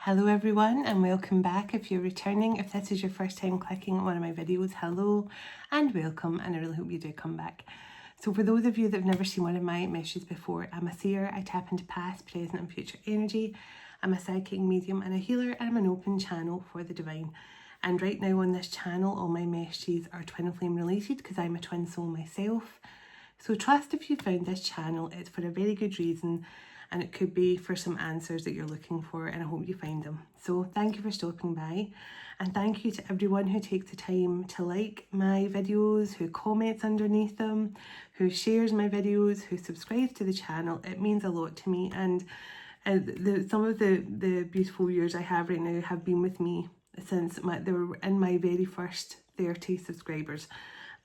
Hello everyone and welcome back. If you're returning, if this is your first time clicking on one of my videos, hello and welcome, and I really hope you do come back. So for those of you that have never seen one of my messages before, I'm a seer. I tap into past, present and future energy. I'm a psychic medium and a healer, and I'm an open channel for the divine. And right now on this channel, all my messages are twin flame related because I'm a twin soul myself. So trust if you found this channel, it's for a very good reason, and it could be for some answers that you're looking for, and I hope you find them. So thank you for stopping by, and thank you to everyone who takes the time to like my videos, who comments underneath them, who shares my videos, who subscribes to the channel. It means a lot to me, and some of the beautiful viewers I have right now have been with me since they were in my very first 30 subscribers.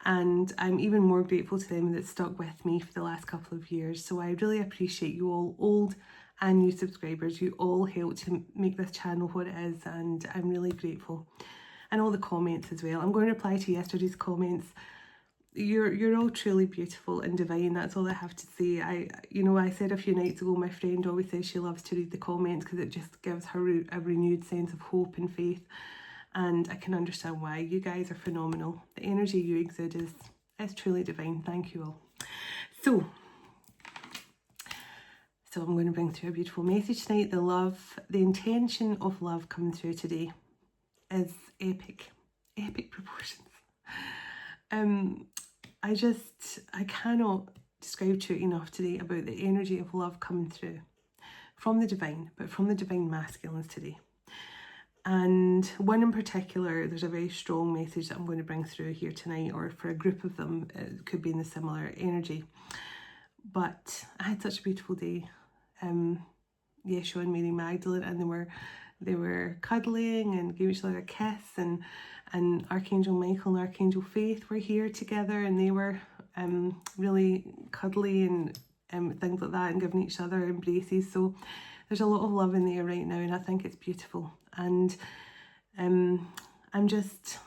And I'm even more grateful to them that stuck with me for the last couple of years. So I really appreciate you all, old and new subscribers. You all help to make this channel what it is, and I'm really grateful. And all the comments as well. I'm going to reply to yesterday's comments. You're all truly beautiful and divine. That's all I have to say. I said a few nights ago, my friend always says she loves to read the comments because it just gives her a renewed sense of hope and faith. And I can understand why. You guys are phenomenal. The energy you exude is truly divine. Thank you all. So I'm going to bring through a beautiful message tonight. The intention of love coming through today is epic proportions. I cannot describe to you enough today about the energy of love coming through from the divine, but from the divine masculines today. And one in particular, there's a very strong message that I'm going to bring through here tonight, or for a group of them, it could be in the similar energy. But I had such a beautiful day. Yeshua and Mary Magdalene, and they were cuddling and gave each other a kiss, and Archangel Michael and Archangel Faith were here together, and they were really cuddly and things like that, and giving each other embraces. So there's a lot of love in there right now, and I think it's beautiful. And I'm just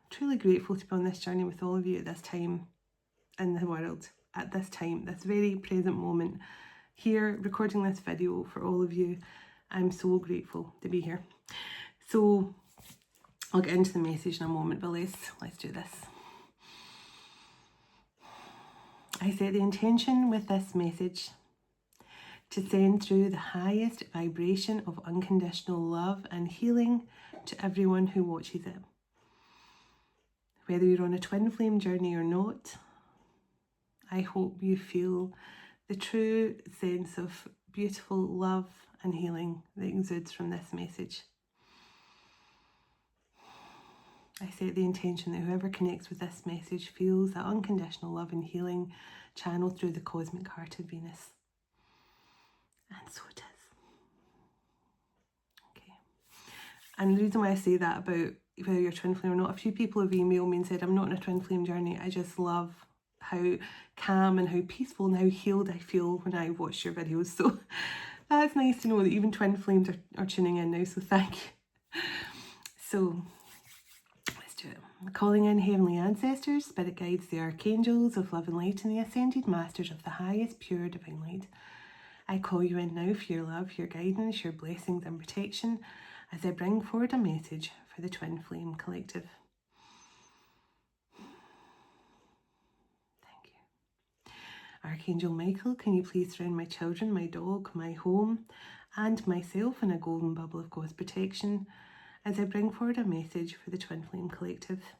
truly grateful to be on this journey with all of you at this time in the world, at this time, this very present moment, here recording this video for all of you. I'm so grateful to be here. So I'll get into the message in a moment, but let's do this. I set the intention with this message to send through the highest vibration of unconditional love and healing to everyone who watches it. Whether you're on a twin flame journey or not, I hope you feel the true sense of beautiful love and healing that exudes from this message. I set the intention that whoever connects with this message feels that unconditional love and healing channeled through the cosmic heart of Venus. And so it is. Okay. And the reason why I say that about whether you're twin flame or not, a few people have emailed me and said, I'm not on a twin flame journey. I just love how calm and how peaceful and how healed I feel when I watch your videos. So that's nice to know that even twin flames are tuning in now. So thank you. So let's do it. Calling in heavenly ancestors, spirit guides, the archangels of love and light, and the ascended masters of the highest pure divine light. I call you in now for your love, your guidance, your blessings and protection as I bring forward a message for the Twin Flame Collective. Thank you. Archangel Michael, can you please surround my children, my dog, my home, and myself in a golden bubble of God's protection as I bring forward a message for the Twin Flame Collective.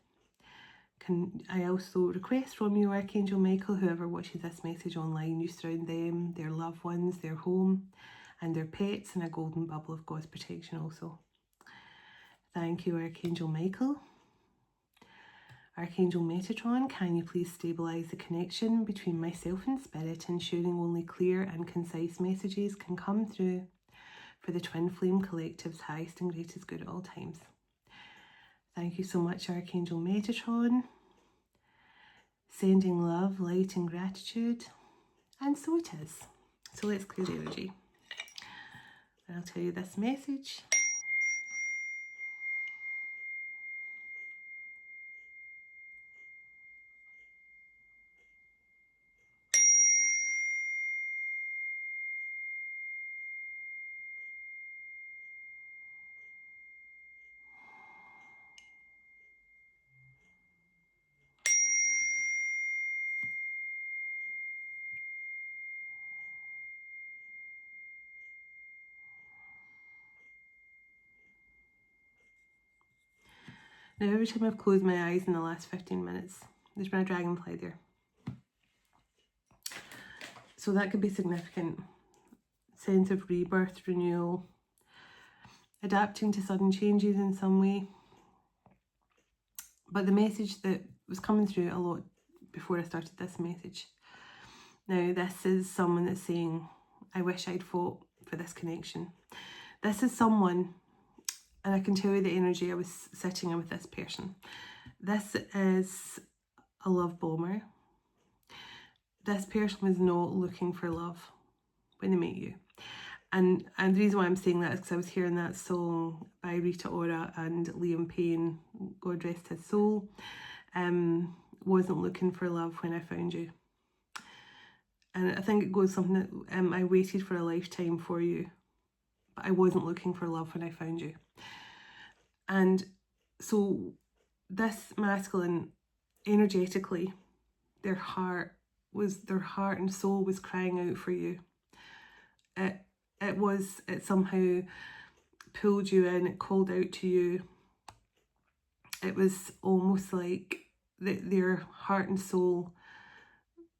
Can I also request from you, Archangel Michael, whoever watches this message online, you surround them, their loved ones, their home, and their pets in a golden bubble of God's protection also. Thank you, Archangel Michael. Archangel Metatron, can you please stabilise the connection between myself and Spirit, ensuring only clear and concise messages can come through for the Twin Flame Collective's highest and greatest good at all times. Thank you so much, Archangel Metatron. Sending love, light and gratitude. And so it is. So let's clear the energy. And I'll tell you this message. Now every time I've closed my eyes in the last 15 minutes, there's been a dragonfly there. So that could be significant. Sense of rebirth, renewal, adapting to sudden changes in some way. But the message that was coming through a lot before I started this message. Now this is someone that's saying, I wish I'd fought for this connection. This is someone, and I can tell you the energy I was sitting in with this person. This is a love bomber. This person was not looking for love when they met you. And the reason why I'm saying that is because I was hearing that song by Rita Ora and Liam Payne, God rest his soul, wasn't looking for love when I found you. And I think it goes something that I waited for a lifetime for you, but I wasn't looking for love when I found you. And so this masculine, energetically, their heart and soul was crying out for you. It somehow pulled you in, it called out to you. It was almost like their heart and soul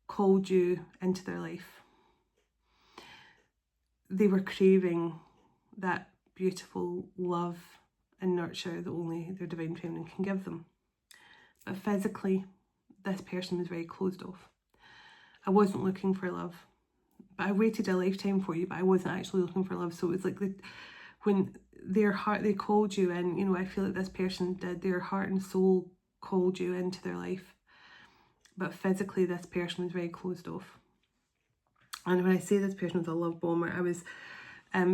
called you into their life. They were craving that beautiful love and nurture that only their divine feminine can give them. But physically, this person was very closed off. I wasn't looking for love, but I waited a lifetime for you, but I wasn't actually looking for love. So it was like when their heart, they called you in, you know, I feel like this person did, their heart and soul called you into their life. But physically, this person was very closed off. And when I say this person was a love bomber, I was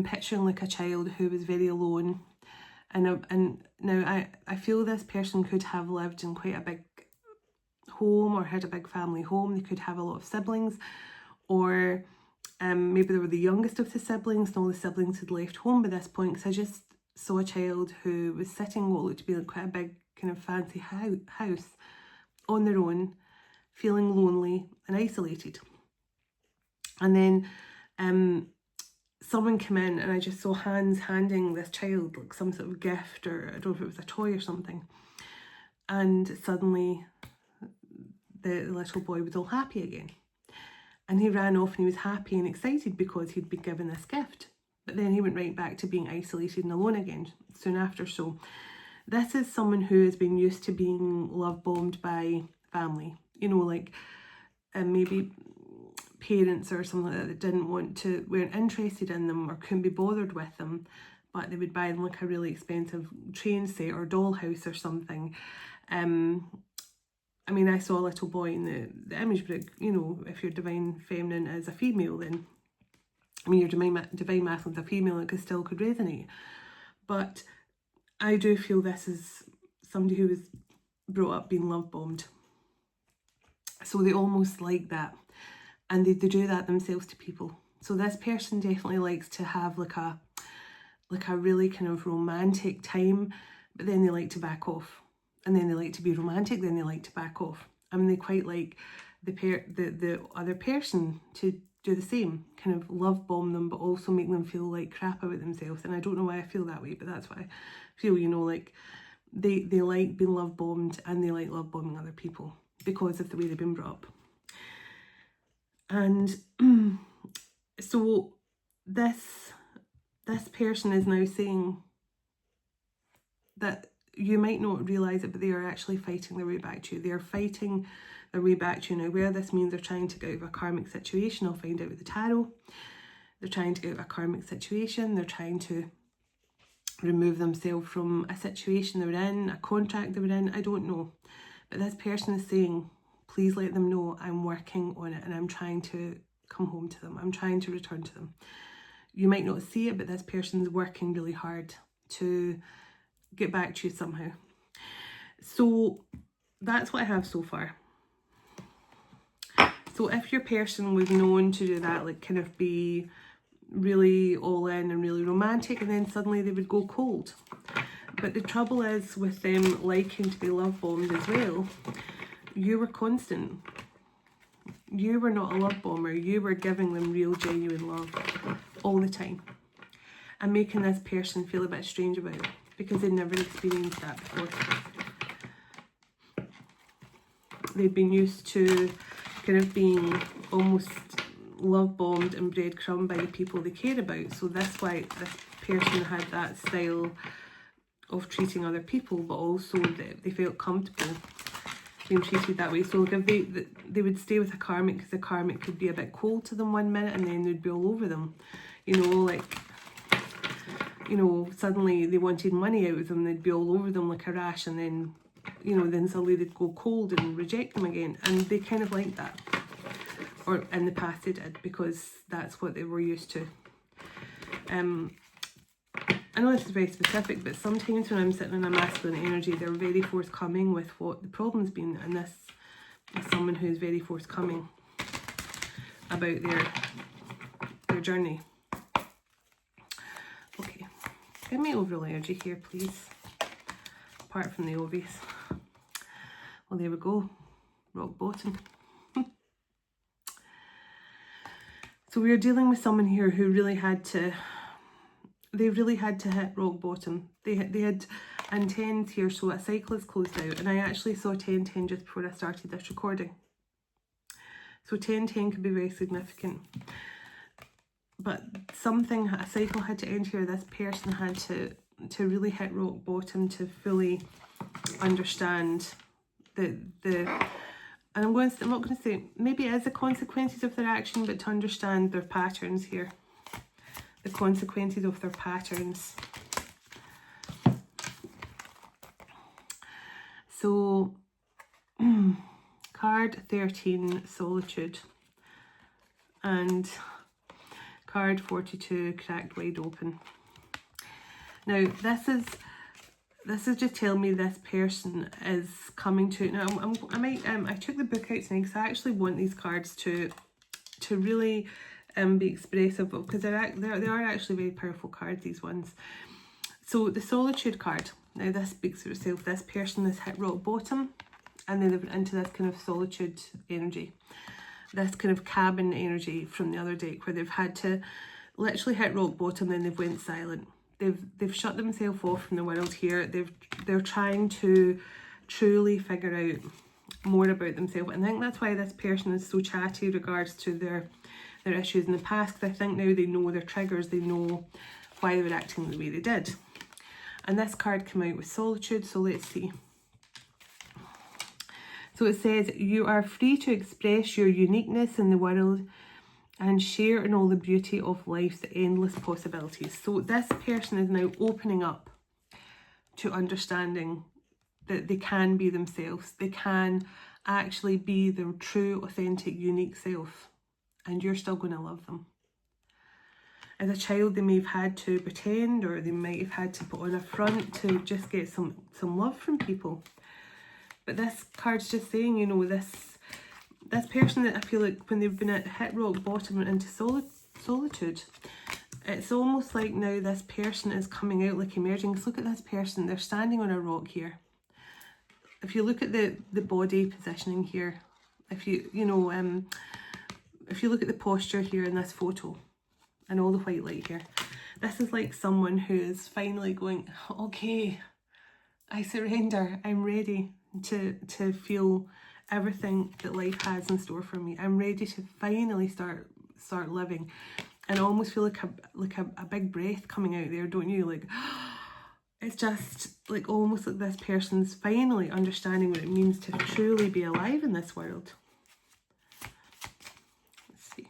picturing like a child who was very alone. And now I feel this person could have lived in quite a big home or had a big family home. They could have a lot of siblings, or maybe they were the youngest of the siblings and all the siblings had left home by this point, because I just saw a child who was sitting in what looked to be like quite a big kind of fancy house on their own, feeling lonely and isolated. And then someone came in and I just saw hands handing this child like some sort of gift, or I don't know if it was a toy or something. And suddenly the little boy was all happy again. And he ran off and he was happy and excited because he'd been given this gift. But then he went right back to being isolated and alone again soon after. So this is someone who has been used to being love bombed by family. You know, like maybe parents or something like that weren't interested in them or couldn't be bothered with them, but they would buy them like a really expensive train set or dollhouse or something. I mean, I saw a little boy in the image, but you know, if your divine feminine is a female, then, I mean, your divine masculine is a female, it still could resonate. But I do feel this is somebody who was brought up being love bombed. So they almost like that. And they do that themselves to people. So this person definitely likes to have like a really kind of romantic time, but then they like to back off. And then they like to be romantic, then they like to back off. I mean, they quite like the other person to do the same, kind of love bomb them, but also make them feel like crap about themselves. And I don't know why I feel that way, but that's what I feel, you know, like they like being love bombed and they like love bombing other people because of the way they've been brought up. And so this person is now saying that you might not realise it, but they are actually fighting their way back to you. They are fighting their way back to you. Now, where this means they're trying to get out of a karmic situation, I'll find out with the tarot. They're trying to get out of a karmic situation. They're trying to remove themselves from a situation they're in, a contract they were in. I don't know. But this person is saying, please let them know I'm working on it and I'm trying to come home to them. I'm trying to return to them. You might not see it, but this person's working really hard to get back to you somehow. So that's what I have so far. So if your person was known to do that, like kind of be really all in and really romantic, and then suddenly they would go cold. But the trouble is with them liking to be love bombed as well, you were constant. You were not a love bomber. You were giving them real, genuine love all the time. And making this person feel a bit strange about it because they'd never experienced that before. they've been used to kind of being almost love bombed and breadcrumbed by the people they care about. So that's why this person had that style of treating other people, but also that they felt comfortable being treated that way. So like if they would stay with a karmic, because the karmic could be a bit cold to them one minute and then they'd be all over them, you know, like, you know, suddenly they wanted money out of them, they'd be all over them like a rash, and then, you know, then suddenly they'd go cold and reject them again. And they kind of like that, or in the past they did, because that's what they were used to. I know this is very specific, but sometimes when I'm sitting in a masculine energy, they're very forthcoming with what the problem's been, and this is someone who's very forthcoming about their journey. Okay, give me overall energy here, please, apart from the obvious. Well, there we go, rock bottom. So we are dealing with someone here who really had to, they really had to hit rock bottom. They had, and 10s here, so a cycle is closed out. And I actually saw 10-10 just before I started this recording. So 10-10 could be very significant. But something, a cycle had to end here. This person had to really hit rock bottom to fully understand and I'm not going to say, maybe it is the consequences of their action, but to understand their patterns here. The consequences of their patterns. So, card 13, Solitude. And card 42, Cracked Wide Open. Now, this is just telling me this person is coming to, now I took the book out tonight because I actually want these cards to really be expressive, because they are actually very powerful cards, these ones. So the Solitude card, now this speaks for itself. This person has hit rock bottom, and then they've went into this kind of solitude energy, this kind of cabin energy from the other deck, where they've had to literally hit rock bottom, then they've went silent. They've shut themselves off from the world here. They're trying to truly figure out more about themselves, and I think that's why this person is so chatty in regards to their issues in the past, because I think now they know their triggers, they know why they were acting the way they did. And this card came out with Solitude, so let's see. So it says, you are free to express your uniqueness in the world and share in all the beauty of life's endless possibilities. So this person is now opening up to understanding that they can be themselves. They can actually be their true, authentic, unique self. And you're still going to love them. As a child, they may have had to pretend, or they might have had to put on a front to just get some love from people. But this card's just saying, you know, this person that I feel like when they've been at hit rock bottom and into solitude, it's almost like now this person is coming out, like emerging. So look at this person, they're standing on a rock here. If you look at the body positioning here, if you look at the posture here in this photo and all the white light here, this is like someone who is finally going, okay, I surrender, I'm ready to feel everything that life has in store for me. I'm ready to finally start living. And I almost feel like a big breath coming out there, don't you? Like, it's just like almost like this person's finally understanding what it means to truly be alive in this world. Let's see.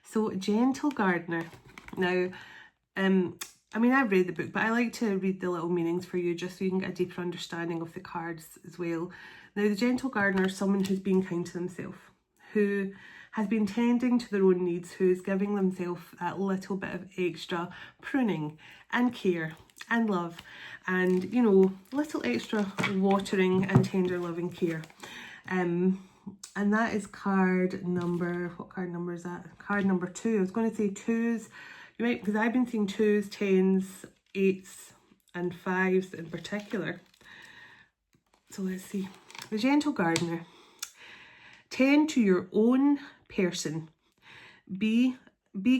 So, Gentle Gardener. Now, I mean, I've read the book, but I like to read the little meanings for you just so you can get a deeper understanding of the cards as well. Now, the Gentle Gardener is someone who's being kind to themselves, who has been tending to their own needs, who's giving themselves that little bit of extra pruning and care and love and, you know, little extra watering and tender loving care. And that is card number, what card number is that? Card number 2. I was going to say 2s. You might, because I've been seeing 2s, 10s, 8s and 5s in particular. So let's see. The Gentle Gardener. Tend to your own person. Be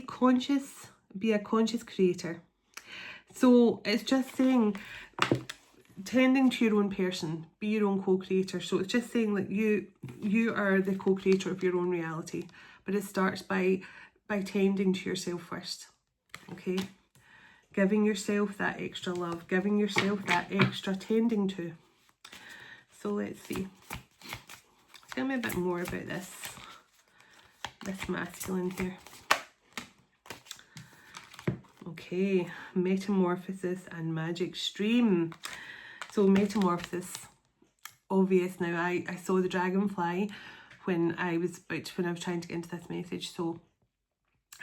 conscious. Be a conscious creator. So it's just saying, tending to your own person, be your own co-creator. So it's just saying that you are the co-creator of your own reality, but it starts by tending to yourself first. Okay, giving yourself that extra love, giving yourself that extra tending to. So let's see, tell me a bit more about this masculine here. Okay, metamorphosis and magic stream. So metamorphosis, obvious now. I saw the dragonfly when I was trying to get into this message, so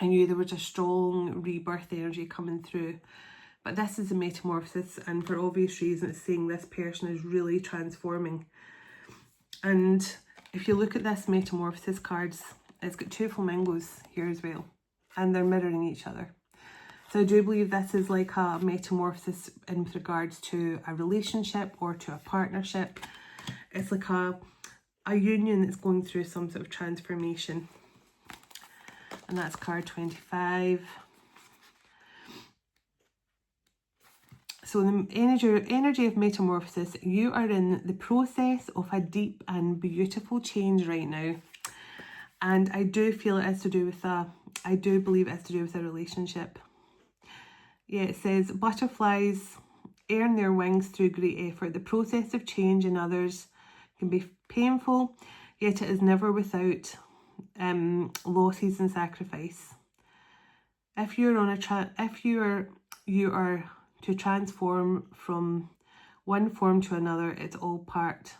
I knew there was a strong rebirth energy coming through. But this is a metamorphosis, and for obvious reasons, it's saying this person is really transforming. And if you look at this metamorphosis cards, it's got 2 flamingos here as well, and they're mirroring each other. So I do believe this is like a metamorphosis in regards to a relationship or to a partnership. It's like a union that's going through some sort of transformation. And that's card 25. So the energy of metamorphosis, you are in the process of a deep and beautiful change right now. And I do feel it is to do with I do believe it's to do with a relationship. Yeah, it says butterflies earn their wings through great effort. The process of change in others can be painful, yet it is never without losses and sacrifice. If you're on you are to transform from one form to another, it's all part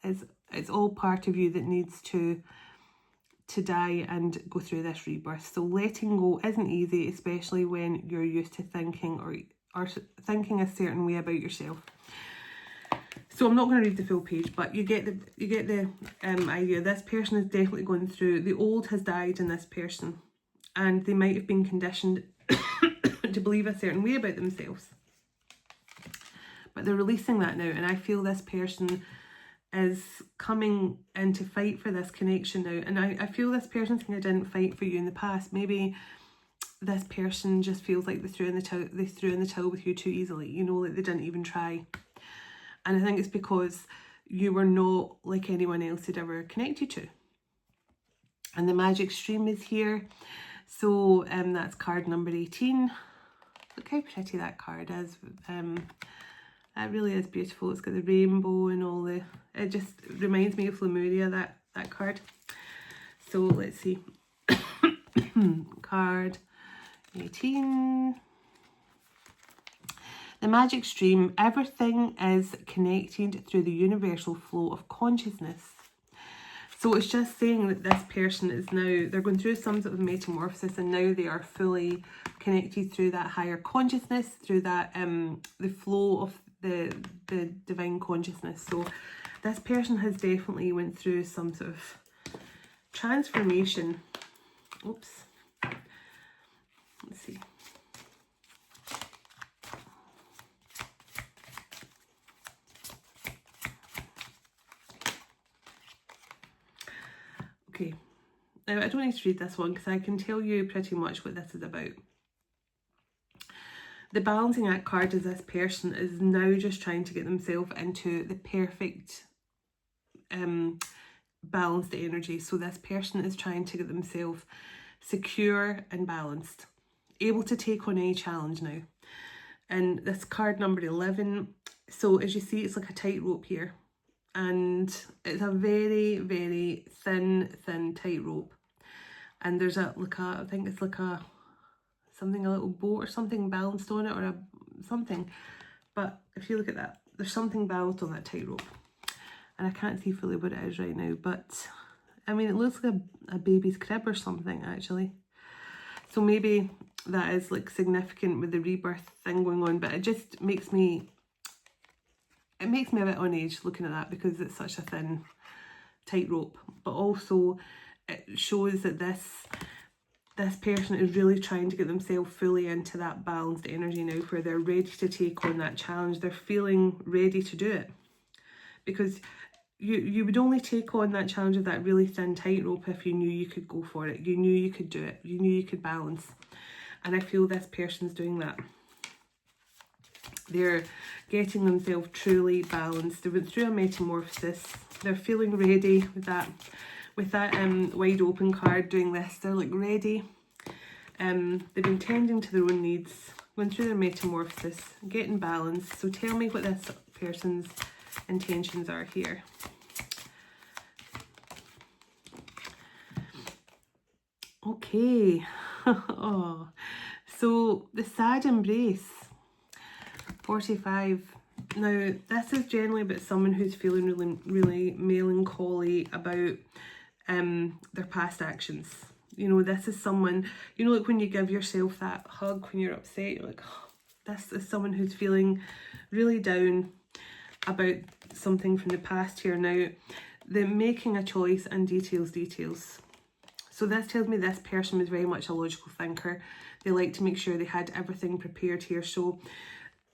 of you that needs to die and go through this rebirth. So letting go isn't easy, especially when you're used to thinking or thinking a certain way about yourself. So I'm not going to read the full page, but you get the idea. This person is definitely going through, the old has died in this person, and they might have been conditioned to believe a certain way about themselves. But they're releasing that now, and I feel this person is coming in to fight for this connection now. And I feel this person thinking I didn't fight for you in the past. Maybe this person just feels like they threw in the towel with you too easily, you know, like they didn't even try. And I think it's because you were not like anyone else had ever connected to. And the magic stream is here. So that's card number 18. Look how pretty that card is. That really is beautiful. It's got the rainbow and all the... It just reminds me of Lemuria, that card. So let's see. Card 18. The magic stream. Everything is connected through the universal flow of consciousness. So it's just saying that this person is now... They're going through some sort of metamorphosis, and now they are fully connected through that higher consciousness, through that the flow of the divine consciousness. So this person has definitely went through some sort of transformation. Oops. Let's see. Okay. Now I don't need to read this one because I can tell you pretty much what this is about. The balancing act card is this person is now just trying to get themselves into the perfect balanced energy. So this person is trying to get themselves secure and balanced, able to take on any challenge now. And this card number 11, so as you see, it's like a tightrope here. And it's a very, very thin tightrope. And there's I think it's like a little boat or something balanced on it, or something. But if you look at that, there's something balanced on that tightrope. And I can't see fully what it is right now, but I mean, it looks like a baby's crib or something, actually. So maybe that is like significant with the rebirth thing going on, but it just makes me... It makes me a bit on edge looking at that because it's such a thin tightrope. But also it shows that this person is really trying to get themselves fully into that balanced energy now, where they're ready to take on that challenge. They're feeling ready to do it. Because you would only take on that challenge of that really thin tightrope if you knew you could go for it. You knew you could do it. You knew you could balance. And I feel this person's doing that. They're getting themselves truly balanced. They went through a metamorphosis. They're feeling ready with that wide open card doing this. They're like ready. They've been tending to their own needs, going through their metamorphosis, getting balanced. So tell me what this person's intentions are here. Okay. Oh, so the sad embrace, 45. Now, this is generally about someone who's feeling really, really melancholy about their past actions. You know, this is someone, you know, like when you give yourself that hug when you're upset, you're like, oh, this is someone who's feeling really down about something from the past here. Now, they're making a choice and details. So this tells me this person was very much a logical thinker. They like to make sure they had everything prepared here. So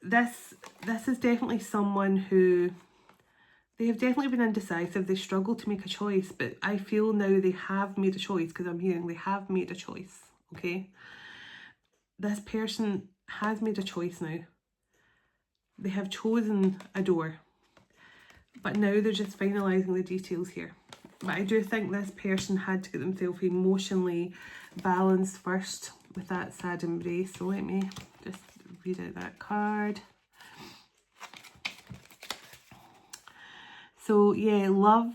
this is definitely someone who, they have definitely been indecisive. They struggle to make a choice, but I feel now they have made a choice, because I'm hearing they have made a choice, okay? This person has made a choice now. They have chosen a door, but now they're just finalising the details here. But I do think this person had to get themselves emotionally balanced first with that sad embrace. So let me just read out that card. So yeah, loss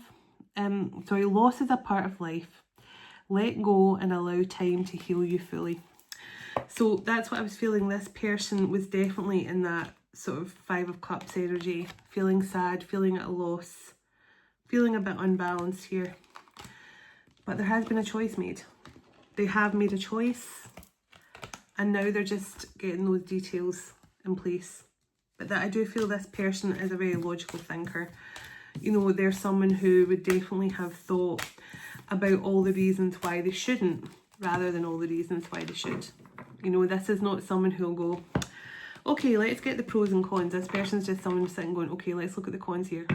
is a part of life. Let go and allow time to heal you fully. So that's what I was feeling. This person was definitely in that sort of 5 of Cups energy, feeling sad, feeling at a loss, feeling a bit unbalanced here. But there has been a choice made. They have made a choice, and now they're just getting those details in place. But that I do feel this person is a very logical thinker. You know, they're someone who would definitely have thought about all the reasons why they shouldn't, rather than all the reasons why they should. You know, this is not someone who'll go, okay, let's get the pros and cons. This person's just someone sitting going, okay, let's look at the cons here,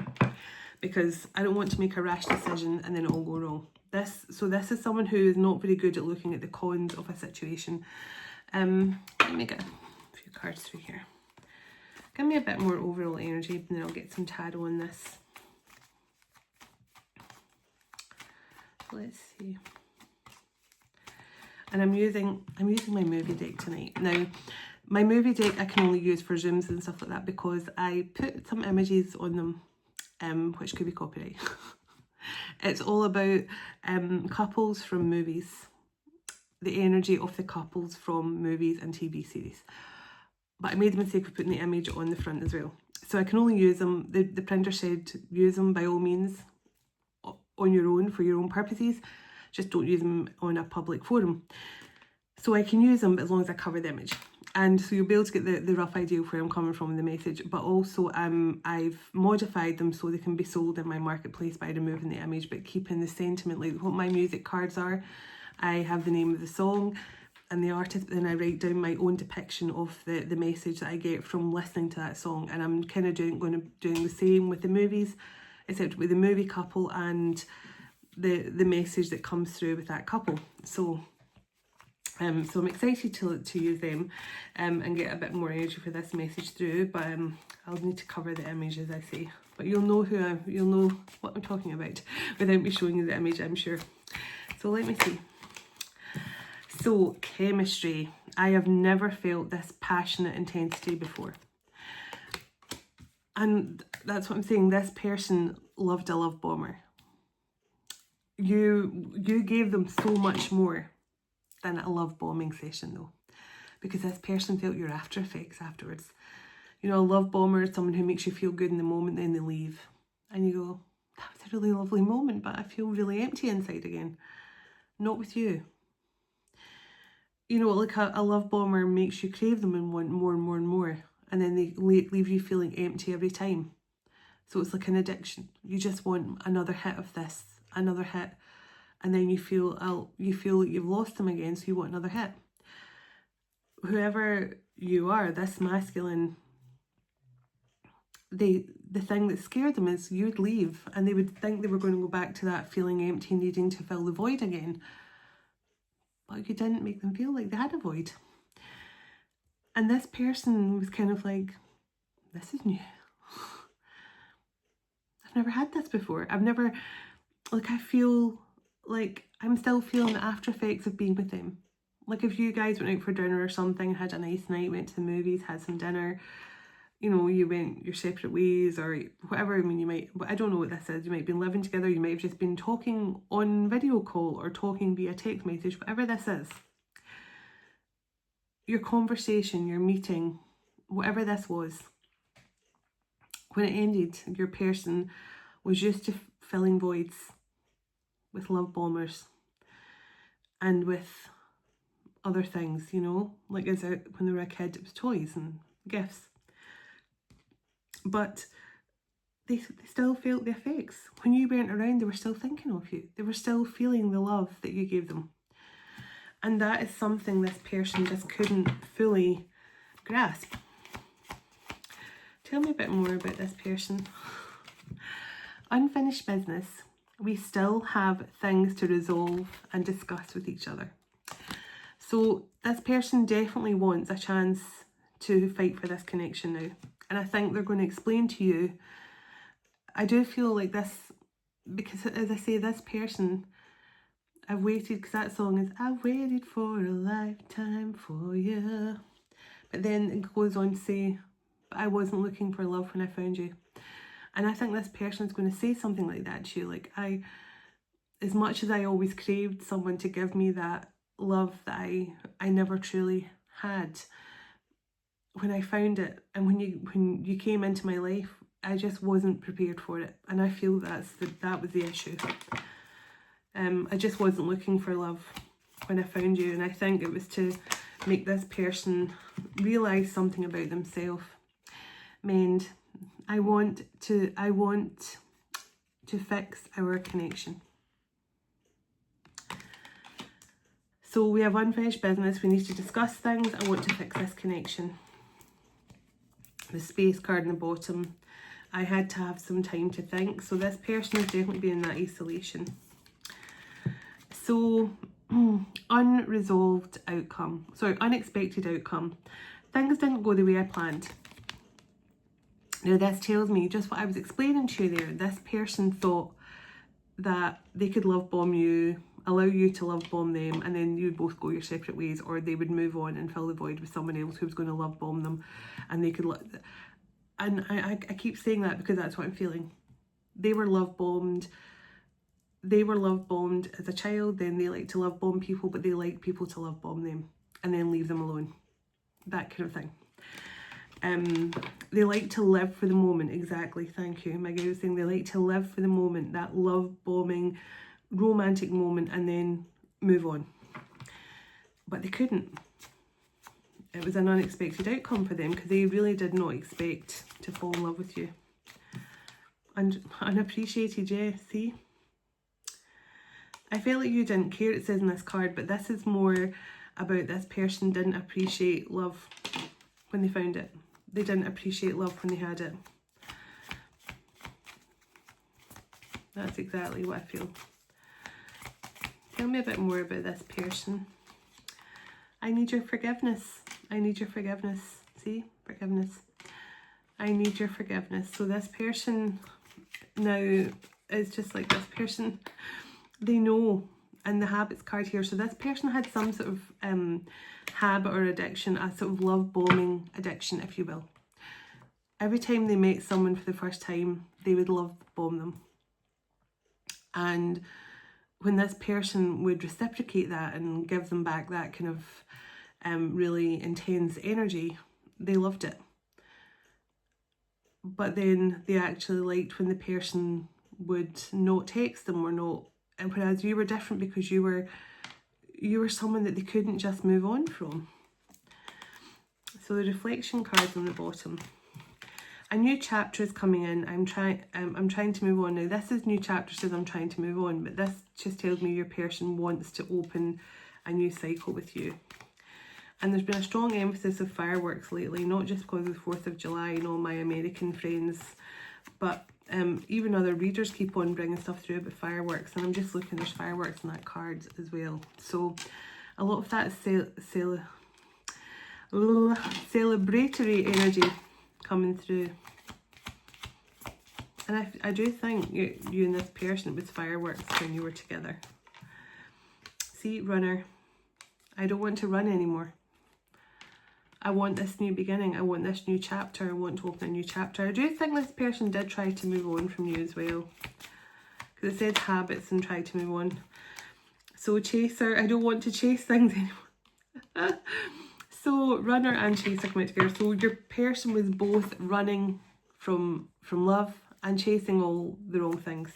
because I don't want to make a rash decision and then it'll go wrong. This is someone who is not very good at looking at the cons of a situation. Let me get a few cards through here. Give me a bit more overall energy, and then I'll get some tarot on this. Let's see. And I'm using my movie deck tonight. Now, my movie deck I can only use for Zooms and stuff like that because I put some images on them, which could be copyright. It's all about couples from movies, the energy of the couples from movies and TV series. But I made the mistake of putting the image on the front as well. So I can only use them, the printer said use them by all means on your own for your own purposes. Just don't use them on a public forum. So I can use them, but as long as I cover the image. And so you'll be able to get the rough idea of where I'm coming from in the message. But also I've modified them so they can be sold in my marketplace by removing the image, but keeping the sentiment, like what my music cards are. I have the name of the song and the artist, but then I write down my own depiction of the message that I get from listening to that song. And I'm kind of doing the same with the movies, except with the movie couple and the message that comes through with that couple. So I'm excited to use them and get a bit more energy for this message through, but I'll need to cover the image, as I say. But you'll know what I'm talking about without me showing you the image, I'm sure. So let me see. So chemistry. I have never felt this passionate intensity before. And that's what I'm saying. This person loved a love bomber. You gave them so much more than a love bombing session though, because this person felt your after effects afterwards. You know, a love bomber is someone who makes you feel good in the moment, then they leave and you go, that was a really lovely moment, but I feel really empty inside again. Not with you. You know, like a love bomber makes you crave them and want more and more and more, and then they leave you feeling empty every time. So it's like an addiction. You just want another hit of this, another hit, and then you feel like you've lost them again, so you want another hit. Whoever you are, this masculine, the thing that scared them is you'd leave and they would think they were going to go back to that feeling empty, needing to fill the void again. But you didn't make them feel like they had a void. And this person was kind of like, this is new. I've never had this before. I've never, like, I feel like I'm still feeling the after effects of being with them. Like if you guys went out for dinner or something, had a nice night, went to the movies, had some dinner, you know, you went your separate ways or whatever. I mean, you might, I don't know what this is, you might be living together, you might have just been talking on video call or talking via text message, whatever this is. Your conversation, your meeting, whatever this was, when it ended, your person was used to filling voids with love bombers and with other things, you know, like as when they were a kid, it was toys and gifts. But they still felt the effects. When you weren't around, they were still thinking of you. They were still feeling the love that you gave them. And that is something this person just couldn't fully grasp. Tell me a bit more about this person. Unfinished business. We still have things to resolve and discuss with each other. So this person definitely wants a chance to fight for this connection now. And I think they're going to explain to you. I do feel like this, because as I say, this person, I've waited, because that song is, I've waited for a lifetime for you. But then it goes on to say, I wasn't looking for love when I found you. And I think this person is going to say something like that to you. Like, as much as I always craved someone to give me that love that I never truly had, when I found it and when you came into my life, I just wasn't prepared for it. And I feel that was the issue. I just wasn't looking for love when I found you. And I think it was to make this person realise something about themselves. And I want to fix our connection. So we have unfinished business. We need to discuss things. I want to fix this connection. The space card in the bottom. I had to have some time to think. So this person is definitely being in that isolation. So unresolved outcome. Sorry, unexpected outcome. Things didn't go the way I planned. Now this tells me just what I was explaining to you there. This person thought that they could love bomb you, allow you to love bomb them, and then you would both go your separate ways, or they would move on and fill the void with someone else who was going to love bomb them, and they could and I keep saying that because that's what I'm feeling. They were love bombed. They were love bombed as a child, then they like to love bomb people, but they like people to love bomb them and then leave them alone. That kind of thing. They like to live for the moment. Exactly, thank you. My guy was saying they like to live for the moment, that love bombing romantic moment, and then move on. But they couldn't. It was an unexpected outcome for them because they really did not expect to fall in love with you. And unappreciated, yeah, see? I felt like you didn't care, it says in this card, but this is more about this person didn't appreciate love when they found it. They didn't appreciate love when they had it. That's exactly what I feel. Tell me a bit more about this person. I need your forgiveness. I need your forgiveness. See? Forgiveness. I need your forgiveness. So this person now is just like this person. They know. And the habits card here. So this person had some sort of habit or addiction, a sort of love bombing addiction, if you will. Every time they met someone for the first time, they would love bomb them. And when this person would reciprocate that and give them back that kind of really intense energy, they loved it. But then they actually liked when the person would not text them or not. And whereas you were different because you were someone that they couldn't just move on from. So the reflection cards on the bottom. A new chapter is coming in. I'm trying to move on now. This is new chapter, says I'm trying to move on, but this just tells me your person wants to open a new cycle with you. And there's been a strong emphasis of fireworks lately, not just because of the 4th of July and all my American friends, but even other readers keep on bringing stuff through about fireworks, and I'm just looking, there's fireworks in that card as well. So a lot of that is celebratory energy. coming through. And I do think you and this person, it was fireworks when you were together. See, runner. I don't want to run anymore. I want this new beginning. I want this new chapter. I want to open a new chapter. I do think this person did try to move on from you as well. Because it said habits and try to move on. So chaser, I don't want to chase things anymore. So runner and chaser come out together. So your person was both running from love and chasing all the wrong things.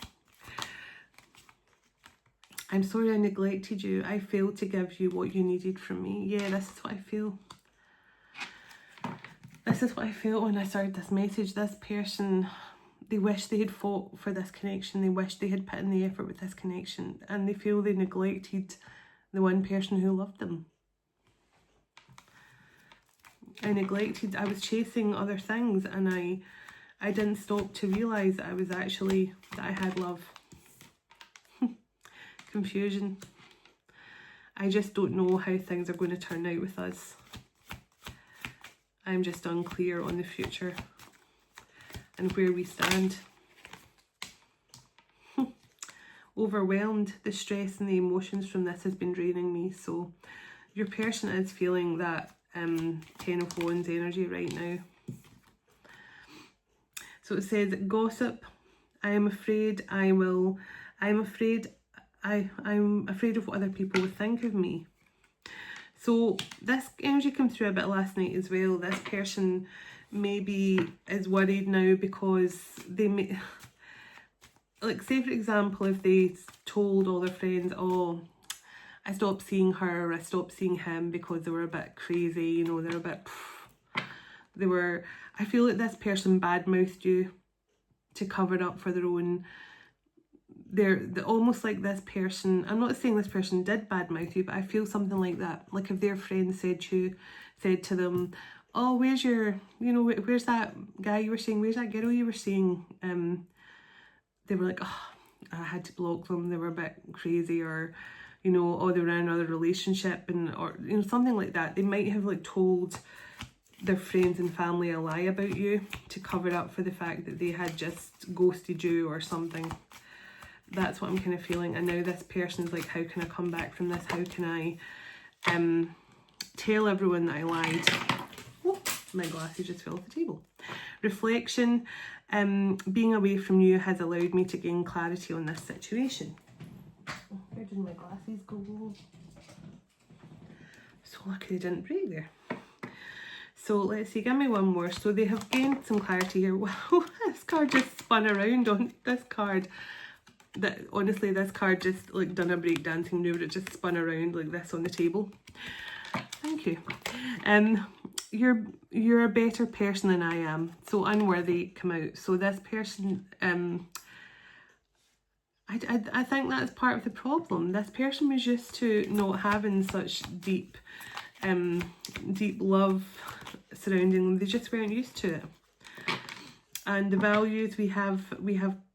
I'm sorry I neglected you. I failed to give you what you needed from me. Yeah, this is what I feel. This is what I felt when I started this message. This person, they wish they had fought for this connection. They wish they had put in the effort with this connection. And they feel they neglected the one person who loved them. I was chasing other things, and I didn't stop to realise that that I had love. Confusion. I just don't know how things are going to turn out with us. I'm just unclear on the future and where we stand. Overwhelmed. The stress and the emotions from this has been draining me. So your person is feeling that 10 of Wands energy right now. So it says, gossip. I'm afraid of what other people would think of me. So this energy came through a bit last night as well. This person maybe is worried now because they may, like, say for example, if they told all their friends, oh, I stopped seeing her, or I stopped seeing him because they were a bit crazy, you know, they're a bit, I feel like this person badmouthed you to cover up for their own, they're almost like this person, I'm not saying this person did badmouth you, but I feel something like that. Like if their friend said to them, oh, where's that guy you were seeing, where's that girl you were seeing? They were like, oh, I had to block them, they were a bit crazy, or, you know, oh, they were in another relationship, or, you know, something like that. They might have like told their friends and family a lie about you to cover up for the fact that they had just ghosted you or something. That's what I'm kind of feeling. And now this person's like, how can I come back from this? How can I tell everyone that I lied? Oh, my glasses just fell off the table. Reflection. Being away from you has allowed me to gain clarity on this situation. Oh, where did my glasses go? So lucky they didn't break there. So let's see, give me one more. So they have gained some clarity here. Wow, this card just spun around on this card. That honestly, this card just like done a break dancing move. It just spun around like this on the table. Thank you. You're a better person than I am. So unworthy come out. So this person, I think that's part of the problem. This person was used to not having such deep love surrounding them. They just weren't used to it. And the values we have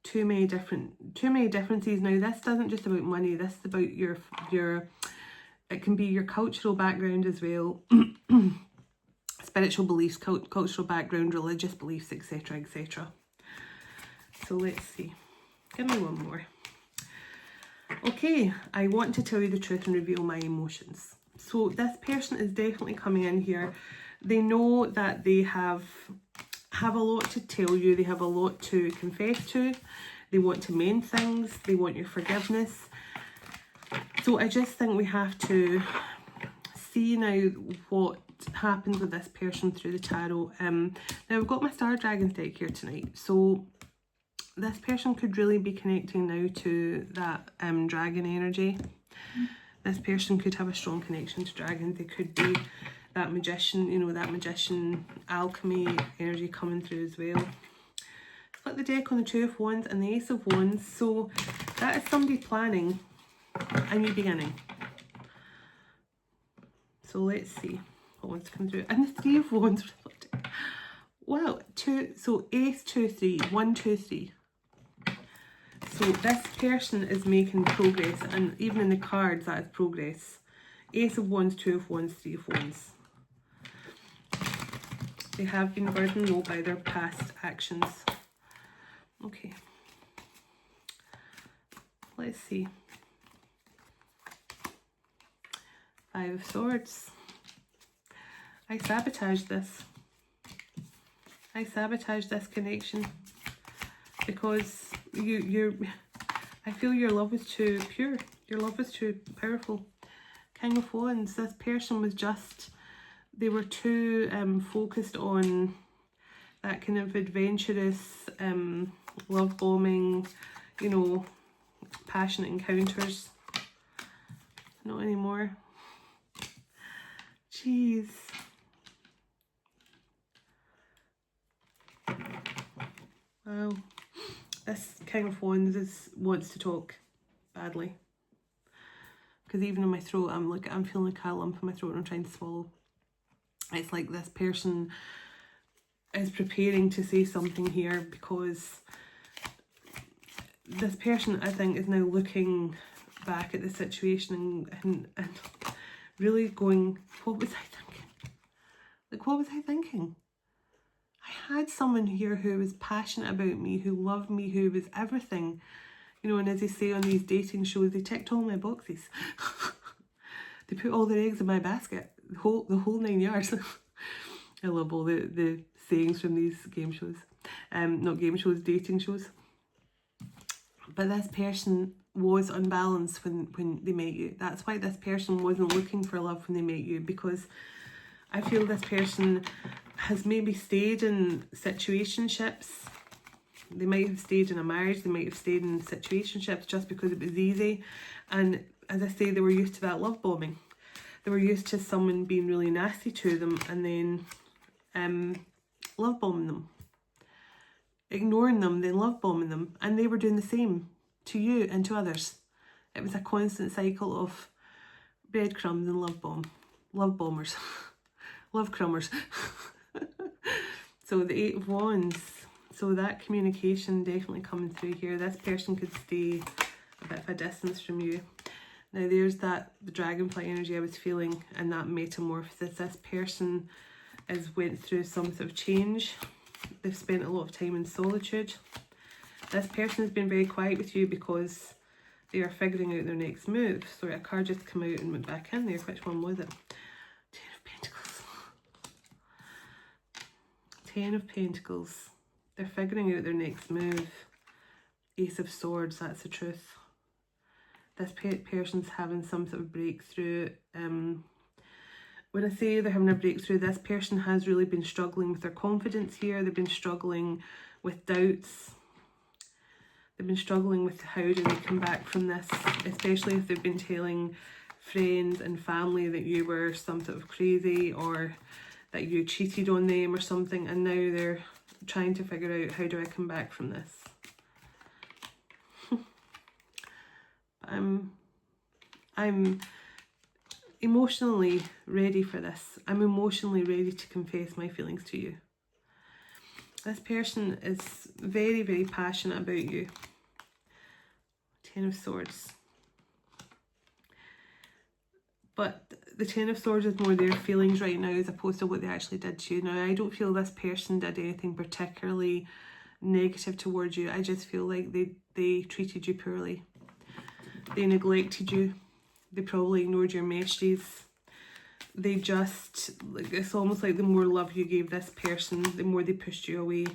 too many differences now. This isn't just about money. This is about your it can be your cultural background as well, spiritual beliefs, cultural background, religious beliefs, etc., etc. So let's see. Give me one more. Okay, I want to tell you the truth and reveal my emotions. So this person is definitely coming in here. They know that they have a lot to tell you. They have a lot to confess to. They want to mend things. They want your forgiveness. So I just think we have to see now what happens with this person through the tarot. Now I've got my Star Dragons deck here tonight. So this person could really be connecting now to that dragon energy. This person could have a strong connection to dragons. They could be that magician, you know, that magician alchemy energy coming through as well. Flip the deck on the Two of Wands and the Ace of Wands. So that is somebody planning a new beginning. So let's see what wants to come through. And the Three of Wands. Wow, so Ace, 2, 3, 1, 2, 3. So this person is making progress, and even in the cards that is progress. Ace of Wands, 2 of Wands, 3 of Wands. They have been burdened low by their past actions. Okay. Let's see. Five of Swords. I sabotaged this. I sabotaged this connection because I feel your love was too pure. Your love was too powerful. King of Wands. This person was just, they were too focused on that kind of adventurous, love bombing, you know, passionate encounters. Not anymore. Jeez. Wow. This King of Wands wants to talk badly. Because even in my throat, I'm feeling like a lump in my throat and I'm trying to swallow. It's like this person is preparing to say something here, because this person, I think, is now looking back at the situation and really going, what was I thinking? Like, what was I thinking? I had someone here who was passionate about me, who loved me, who was everything. You know, and as they say on these dating shows, they ticked all my boxes. They put all their eggs in my basket, the whole 9 yards. I love all the sayings from these game shows. Not game shows, dating shows. But this person was unbalanced when they met you. That's why this person wasn't looking for love when they met you, because I feel this person has maybe stayed in situationships. They might have stayed in a marriage, they might have stayed in situationships just because it was easy. And as I say, they were used to that love bombing. They were used to someone being really nasty to them and then love bombing them. Ignoring them, then love bombing them. And they were doing the same to you and to others. It was a constant cycle of breadcrumbs and love bombers, love crumbers. So the Eight of Wands. So that communication definitely coming through here. This person could stay a bit of a distance from you. Now there's the dragonfly energy I was feeling, and that metamorphosis. This person went through some sort of change. They've spent a lot of time in solitude. This person has been very quiet with you because they are figuring out their next move. So a card just came out and went back in there. Which one was it? Ten of Pentacles. Ten of Pentacles. They're figuring out their next move. Ace of Swords, that's the truth. This person's having some sort of breakthrough. When I say they're having a breakthrough, this person has really been struggling with their confidence here. They've been struggling with doubts. They've been struggling with how do they come back from this, especially if they've been telling friends and family that you were some sort of crazy or that you cheated on them or something, and now they're trying to figure out, how do I come back from this? I'm emotionally ready for this. I'm emotionally ready to confess my feelings to you. This person is very, very passionate about you. Ten of Swords. But the Ten of Swords is more their feelings right now as opposed to what they actually did to you. Now, I don't feel this person did anything particularly negative towards you. I just feel like they treated you poorly. They neglected you. They probably ignored your messages. They just, like, it's almost like the more love you gave this person, the more they pushed you away.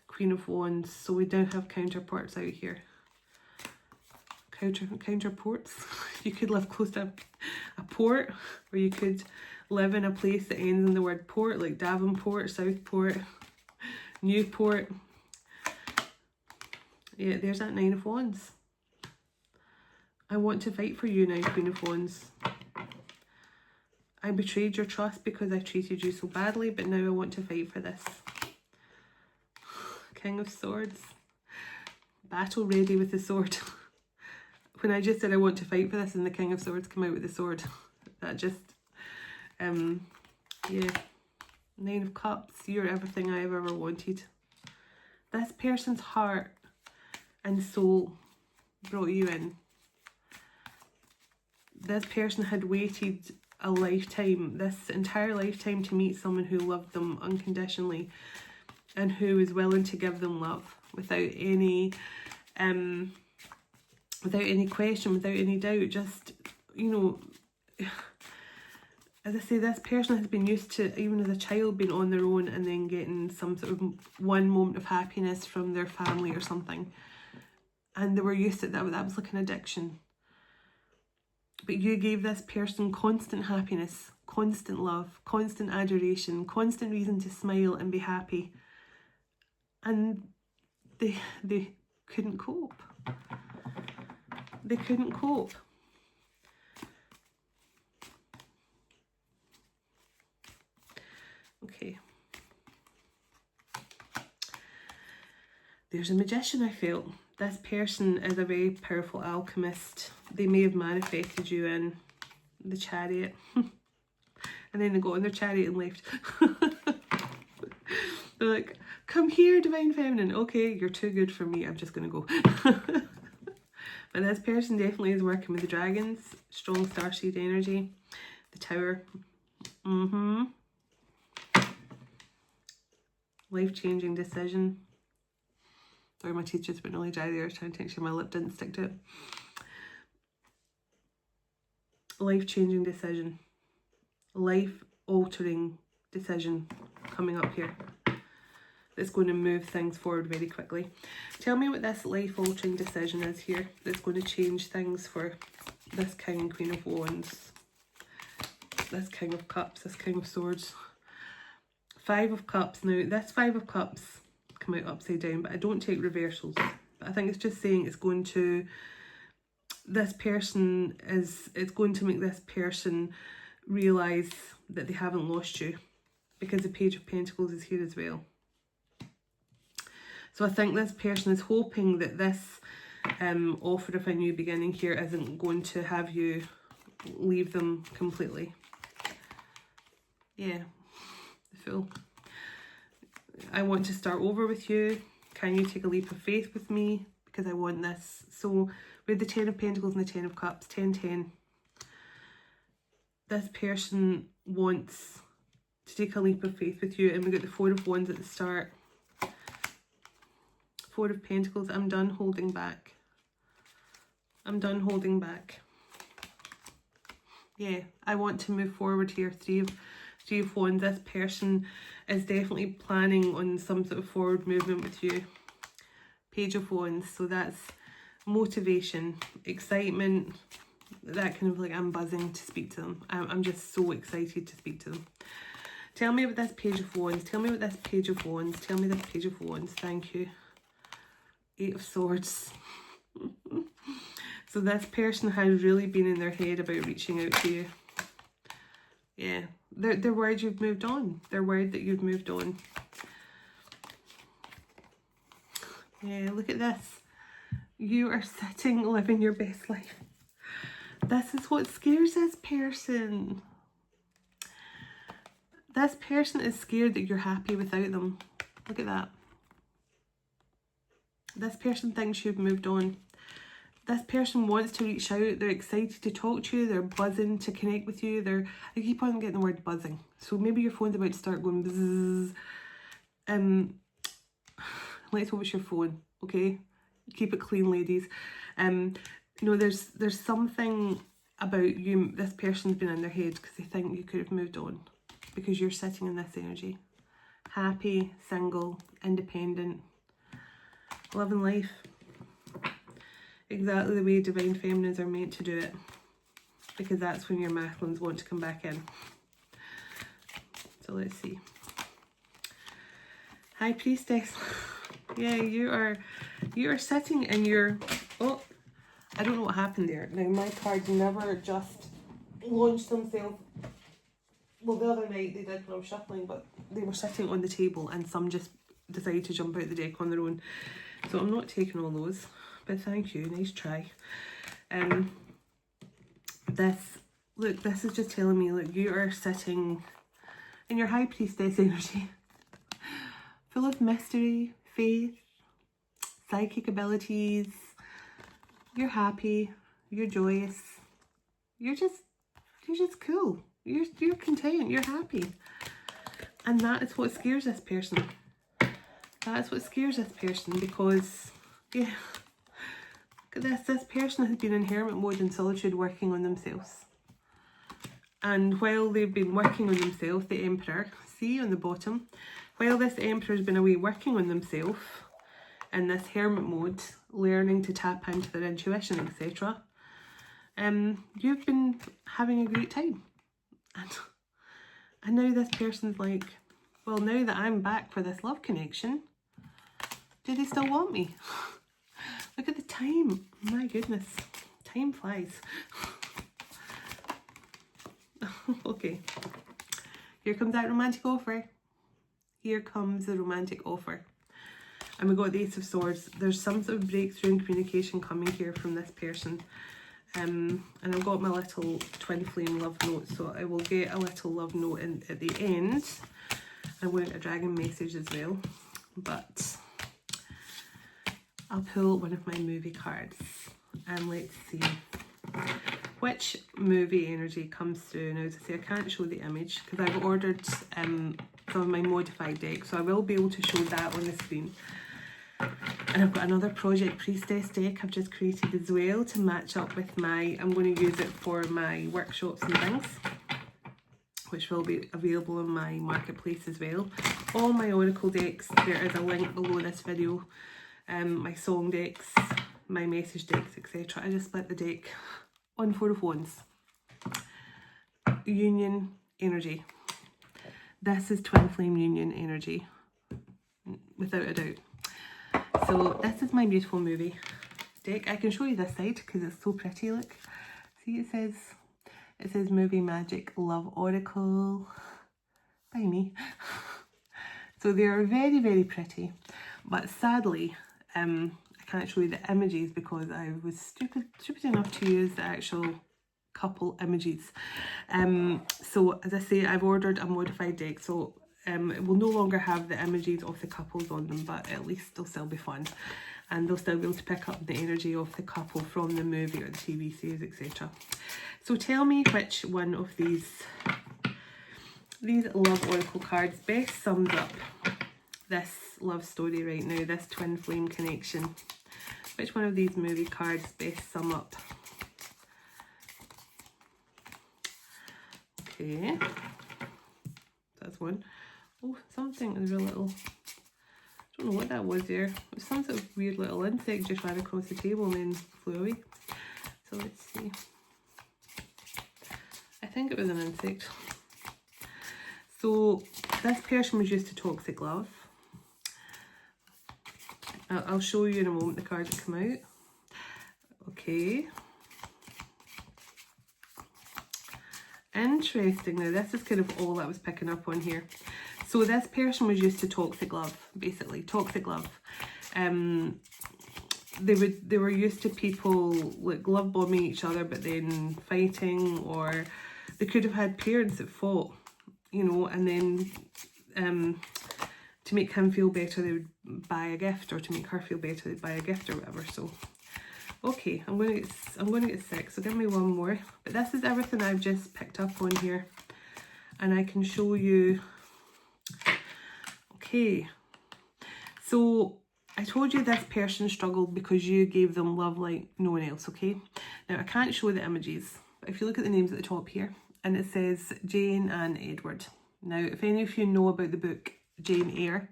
Queen of Wands. So we do have counterparts out here. Counterports. You could live close to a port, or you could live in a place that ends in the word port, like Davenport, Southport, Newport. Yeah, there's that Nine of Wands. I want to fight for you now, Queen of Wands. I betrayed your trust because I treated you so badly, but now I want to fight for this. King of Swords. Battle ready with the sword. When I just said I want to fight for this and the King of Swords came out with the sword. That just, yeah. Nine of Cups. You're everything I've ever wanted. This person's heart and soul brought you in. This person had waited a lifetime, this entire lifetime, to meet someone who loved them unconditionally and who was willing to give them love without any question, without any doubt. Just, you know, as I say, this person has been used to, even as a child, being on their own and then getting some sort of one moment of happiness from their family or something. And they were used to that. That was like an addiction. But you gave this person constant happiness, constant love, constant adoration, constant reason to smile and be happy. And they couldn't cope. They couldn't cope. Okay. There's a magician, I felt. This person is a very powerful alchemist. They may have manifested you in the Chariot. And then they got on their chariot and left. They're like, come here, Divine Feminine. Okay, you're too good for me. I'm just going to go. But this person definitely is working with the dragons. Strong starseed energy. The Tower. Life-changing decision. Sorry, my teeth just went really dry there. I was trying to make sure my lip didn't stick to it. Life-changing decision. Life-altering decision coming up here. That's going to move things forward very quickly. Tell me what this life-altering decision is here that's going to change things for this King and Queen of Wands. This King of Cups, this King of Swords. Five of Cups. Now, this Five of Cups come out upside down, but I don't take reversals. But I think it's just saying it's going to, this person is, it's going to make this person realise that they haven't lost you, because the Page of Pentacles is here as well. So I think this person is hoping that this offer of a new beginning here isn't going to have you leave them completely. Yeah, the Fool. I want to start over with you. Can you take a leap of faith with me? Because I want this. So with the 10 of Pentacles and the 10 of Cups, 10-10. This person wants to take a leap of faith with you. And we got the 4 of Wands at the start. 4 of Pentacles. I'm done holding back. I'm done holding back. Yeah, I want to move forward here. 3 of Wands. This person is definitely planning on some sort of forward movement with you. Page of Wands. So that's motivation, excitement, that kind of like, I'm buzzing to speak to them. I'm just so excited to speak to them. Tell me about this Page of Wands. Tell me about this Page of Wands. Tell me this Page of Wands. Thank you. 8 of Swords. So this person has really been in their head about reaching out to you. Yeah. They're worried you've moved on. They're worried that you've moved on. Yeah, look at this. You are sitting, living your best life. This is what scares this person. This person is scared that you're happy without them. Look at that. This person thinks you've moved on. This person wants to reach out. They're excited to talk to you. They're buzzing to connect with you. I keep on getting the word buzzing. So maybe your phone's about to start going bzzz. Let's hope it's your phone, okay? Keep it clean, ladies. No, there's something about you. This person's been in their head because they think you could have moved on, because you're sitting in this energy. Happy, single, independent, loving life. Exactly the way Divine Feminines are meant to do it, because that's when your masculines want to come back in. So let's see. High Priestess. Yeah, you are sitting in your, oh, I don't know what happened there. Now my cards never just launched themselves. Well, the other night they did when I was shuffling, but they were sitting on the table and some just decided to jump out the deck on their own. So I'm not taking all those. But thank you, nice try. This is just telling me, look, you are sitting in your High Priestess energy, full of mystery, faith, psychic abilities. You're happy, you're joyous, you're just cool. You're content, you're happy. And that is what scares this person. That's what scares this person, because, yeah, this person has been in hermit mode and solitude, working on themselves. And while they've been working on themselves, the Emperor, see on the bottom, while this Emperor's been away working on themselves in this hermit mode, learning to tap into their intuition, etc., you've been having a great time. And now this person's like, well, now that I'm back for this love connection, do they still want me? Look at the time. My goodness. Time flies. Okay. Here comes that romantic offer. Here comes the romantic offer. And we got the Ace of Swords. There's some sort of breakthrough in communication coming here from this person. And I've got my little twin flame love note, so I will get a little love note in at the end. I'm going to get a dragon message as well, but I'll pull one of my movie cards and let's see which movie energy comes through. Now, as I say, I can't show the image because I've ordered some of my modified deck, so I will be able to show that on the screen. And I've got another Project Priestess deck I've just created as well to match up with my, I'm going to use it for my workshops and things, which will be available in my marketplace as well. All my oracle decks, there is a link below this video. My song decks, my message decks, etc. I just split the deck on Four of Wands. Union energy. This is twin flame union energy, without a doubt. So this is my beautiful movie deck. I can show you this side because it's so pretty. Look, see, it says movie magic love oracle by me. So they are very, very pretty, but sadly I can't show you the images because I was stupid enough to use the actual couple images. So as I say, I've ordered a modified deck, so it will no longer have the images of the couples on them, but at least they'll still be fun, and they'll still be able to pick up the energy of the couple from the movie or the TV series, etc. So tell me which one of these love oracle cards best sums up this love story right now, this twin flame connection. Which one of these movie cards best sum up? Okay, that's one. Oh, something is a little, I don't know what that was there. It was some sort of weird little insect just ran across the table and then flew away. So let's see. I think it was an insect. So this person was used to toxic love. I'll show you in a moment the cards that come out. Okay. Interesting. Now this is kind of all I was picking up on here. So this person was used to toxic love, basically toxic love. They were used to people like love bombing each other, but then fighting, or they could have had parents that fought, you know, and then to make him feel better, they would buy a gift, or to make her feel better, they'd buy a gift or whatever. So, okay, I'm going to get 6. So give me one more. But this is everything I've just picked up on here, and I can show you. Okay, so I told you this person struggled because you gave them love like no one else. Okay, now I can't show the images, but if you look at the names at the top here, and it says Jane and Edward. Now, if any of you know about the book Jane Eyre,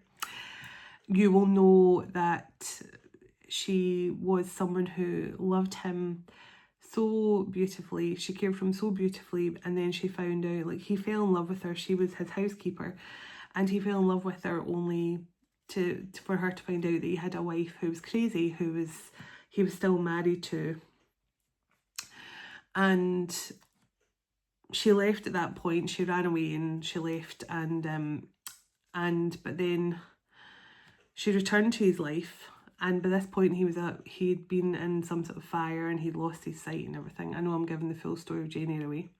you will know that she was someone who loved him so beautifully. She cared for him so beautifully, and then she found out, like, he fell in love with her. She was his housekeeper, and he fell in love with her only for her to find out that he had a wife who was crazy, who he was still married to. And she left at that point. She ran away and she left, but then she returned to his life, and by this point he'd been in some sort of fire and he'd lost his sight and everything. I know I'm giving the full story of Jane Eyre away,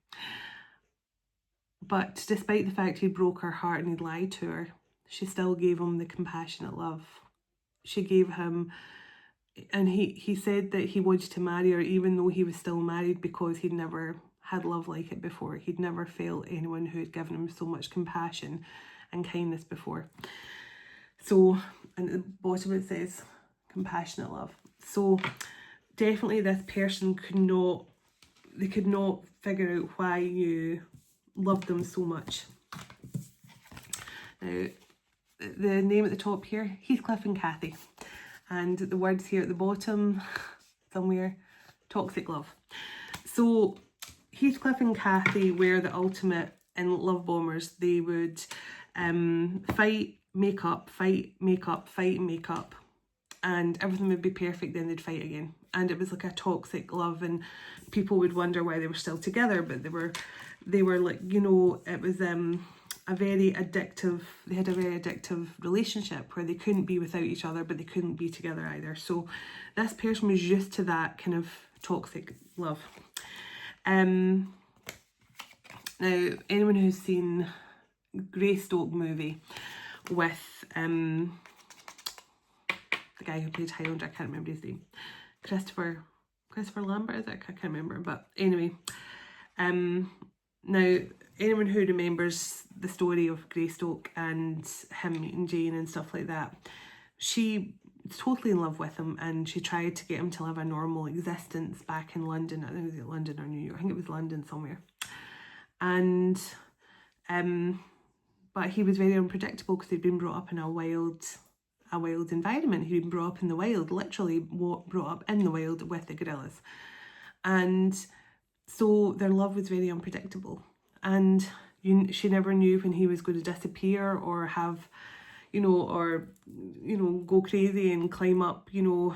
but despite the fact he broke her heart and he'd lied to her, she still gave him the compassionate love. She gave him, and he said that he wanted to marry her even though he was still married, because he'd never had love like it before. He'd never felt anyone who had given him so much compassion and kindness before. So, and at the bottom it says compassionate love. So definitely this person could not figure out why you loved them so much. Now, the name at the top here, Heathcliff and Kathy. And the words here at the bottom, somewhere, toxic love. So Heathcliff and Kathy were the ultimate in love bombers. They would fight, make up, fight, make up, fight, make up, and everything would be perfect, then they'd fight again. And it was like a toxic love, and people would wonder why they were still together, but they were like, you know, it was a very addictive, they had a very addictive relationship where they couldn't be without each other, but they couldn't be together either. So this person was used to that kind of toxic love. Now, anyone who's seen Greystoke movie with the guy who played Highlander, I can't remember his name, Christopher Lambert, is it? I can't remember, but anyway, now anyone who remembers the story of Greystoke and him meeting Jane and stuff like that, she was totally in love with him, and she tried to get him to live a normal existence back in London. I think it was London or New York. I think it was London somewhere. And but he was very unpredictable because he'd been brought up in a wild environment. He'd been brought up in the wild, literally brought up in the wild with the gorillas. And so their love was very unpredictable. And she never knew when he was going to disappear or have, you know, or, you know, go crazy and climb up, you know,